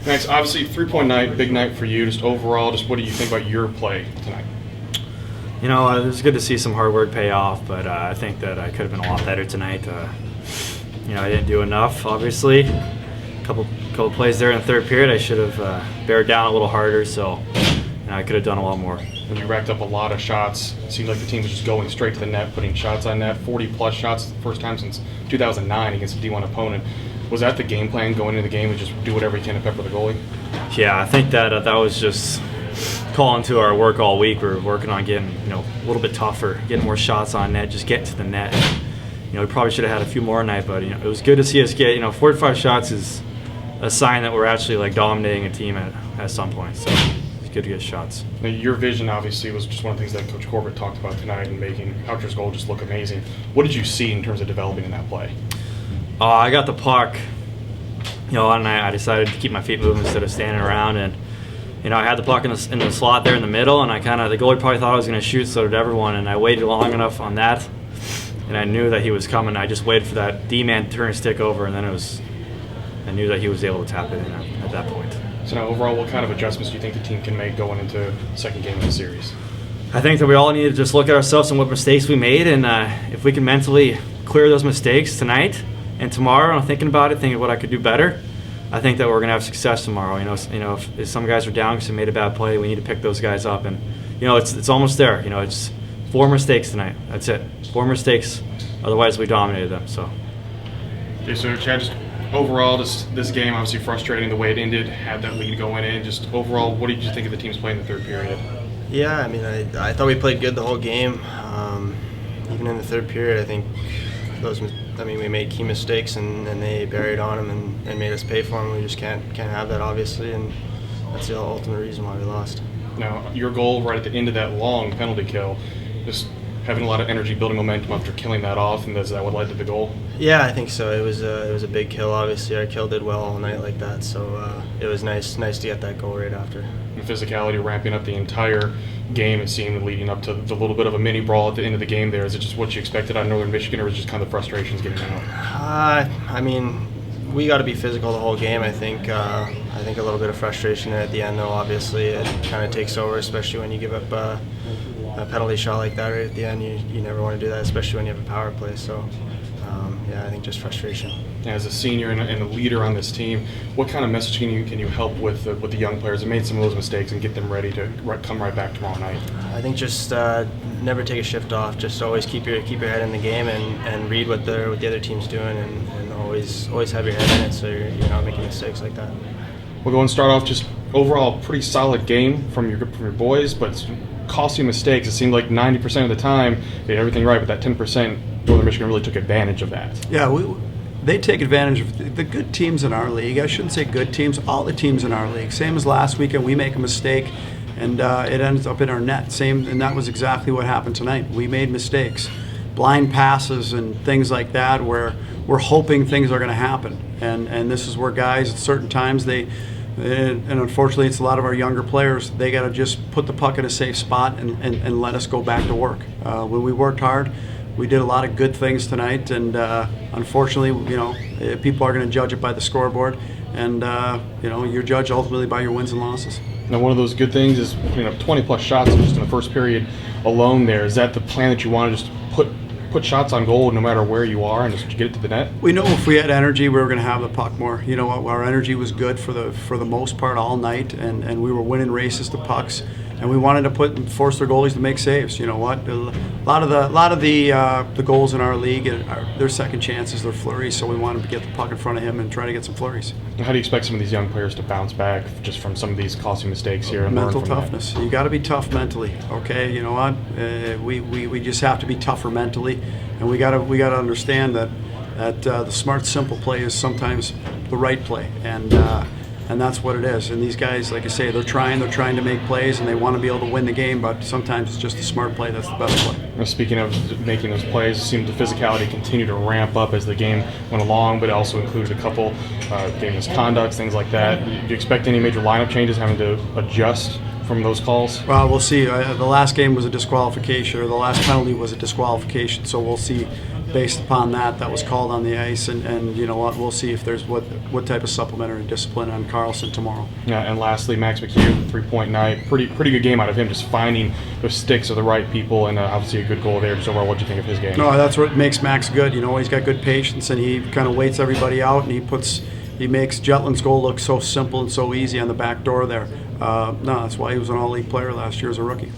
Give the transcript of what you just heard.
Max, obviously 3-point night, big night for you. Just overall, just what do you think about your play tonight? You know, it was good to see some hard work pay off, but I think that I could have been a lot better tonight. You know, I didn't do enough, obviously. A couple plays there in the third period, I should have bared down a little harder, so I could have done a lot more. And you racked up a lot of shots. It seemed like the team was just going straight to the net, putting shots on net, 40-plus shots, the first time since 2009 against a D1 opponent. Was that the game plan going into the game, and just do whatever you can to pepper the goalie? Yeah, I think that was just calling to our work all week. We were working on getting, you know, a little bit tougher, getting more shots on net, just getting to the net. You know, we probably should have had a few more tonight, but you know, it was good to see us get, you know, 45 shots is a sign that we're actually like dominating a team at some point. So it's good to get shots. Now, your vision obviously was just one of the things that Coach Corbett talked about tonight and making Oucher's goal just look amazing. What did you see in terms of developing in that play? I got the puck, you know, and I decided to keep my feet moving instead of standing around. And you know, I had the puck in the slot there in the middle, and the goalie probably thought I was going to shoot, so did everyone. And I waited long enough on that, and I knew that he was coming. I just waited for that D-man to turn his stick over, and then I knew that he was able to tap it in at that point. So now, overall, what kind of adjustments do you think the team can make going into the second game of the series? I think that we all need to just look at ourselves and what mistakes we made, and if we can mentally clear those mistakes tonight and tomorrow, I'm thinking about it, thinking what I could do better. I think that we're going to have success tomorrow. You know, if some guys are down because they made a bad play, we need to pick those guys up. And you know, it's almost there. You know, it's 4 mistakes tonight. That's it. 4 mistakes. Otherwise, we dominated them. So. Okay, so Chad, just overall, this game obviously frustrating the way it ended. Had that lead going in. Just overall, what did you think of the team's play in the third period? Yeah, I mean, I thought we played good the whole game. Even in the third period, I think we made key mistakes and they buried on them and made us pay for them. We just can't have that, obviously, and that's the ultimate reason why we lost. Now, your goal right at the end of that long penalty kill, just having a lot of energy, building momentum after killing that off, and is that what led to the goal? Yeah, I think so. It was a big kill. Obviously, our kill did well all night like that, so it was nice to get that goal right after. And physicality ramping up the entire game, it seemed, leading up to the little bit of a mini brawl at the end of the game there. Is it just what you expected out of Northern Michigan, or was it just kind of the frustrations getting out? I mean, we got to be physical the whole game. I think a little bit of frustration at the end, though. Obviously, it kind of takes over, especially when you give up a penalty shot like that right at the end. You never want to do that, especially when you have a power play. So, yeah, I think just frustration. As a senior and a leader on this team, what kind of message can you help with the young players that made some of those mistakes and get them ready to come right back tomorrow night? I think just never take a shift off. Just always keep your head in the game and read what the other team's doing and always have your head in it so you're not making mistakes like that. We'll go and start off just overall pretty solid game from your boys, but costly mistakes. It seemed like 90% of the time they did everything right, but that 10%, Northern Michigan really took advantage of that. Yeah, they take advantage of the good teams in our league. I shouldn't say good teams, all the teams in our league. Same as last weekend, we make a mistake and it ends up in our net. And that was exactly what happened tonight. We made mistakes, blind passes and things like that where we're hoping things are going to happen. And this is where guys at certain times and unfortunately it's a lot of our younger players, they got to just put the puck in a safe spot and let us go back to work. When we worked hard, we did a lot of good things tonight, and unfortunately, you know, people are going to judge it by the scoreboard, and you know, you're judged ultimately by your wins and losses. Now, one of those good things is 20-plus shots just in the first period alone. There is that the plan that you want to just put shots on goal no matter where you are and just get it to the net? We know if we had energy, we were going to have the puck more. You know, our energy was good for the most part all night, and we were winning races to pucks. And we wanted to force their goalies to make saves. You know what? A lot of the goals in our league are their second chances, their flurries. So we wanted to get the puck in front of him and try to get some flurries. How do you expect some of these young players to bounce back just from some of these costly mistakes here? And mental toughness. You got to be tough mentally. Okay, you know what? We just have to be tougher mentally, and we got to understand that the smart, simple play is sometimes the right play, and that's what it is. And these guys, like I say, they're trying to make plays, and they want to be able to win the game, but sometimes it's just a smart play that's the best play. Now, speaking of making those plays, it seemed the physicality continued to ramp up as the game went along, but it also included a couple game misconducts, things like that. Do you expect any major lineup changes, having to adjust from those calls? Well, we'll see. The last game was a disqualification, or the last penalty was a disqualification, so we'll see based upon that was called on the ice, and you know what, we'll see if there's what type of supplementary discipline on Carlson tomorrow. Yeah, and lastly, Max McHugh, 3-point night. Pretty good game out of him, just finding those sticks of the right people, and obviously a good goal there. Just overall, what do you think of his game? No, that's what makes Max good. You know, he's got good patience, and he kind of waits everybody out, and he makes Jetland's goal look so simple and so easy on the back door there. No, that's why he was an all-league player last year as a rookie.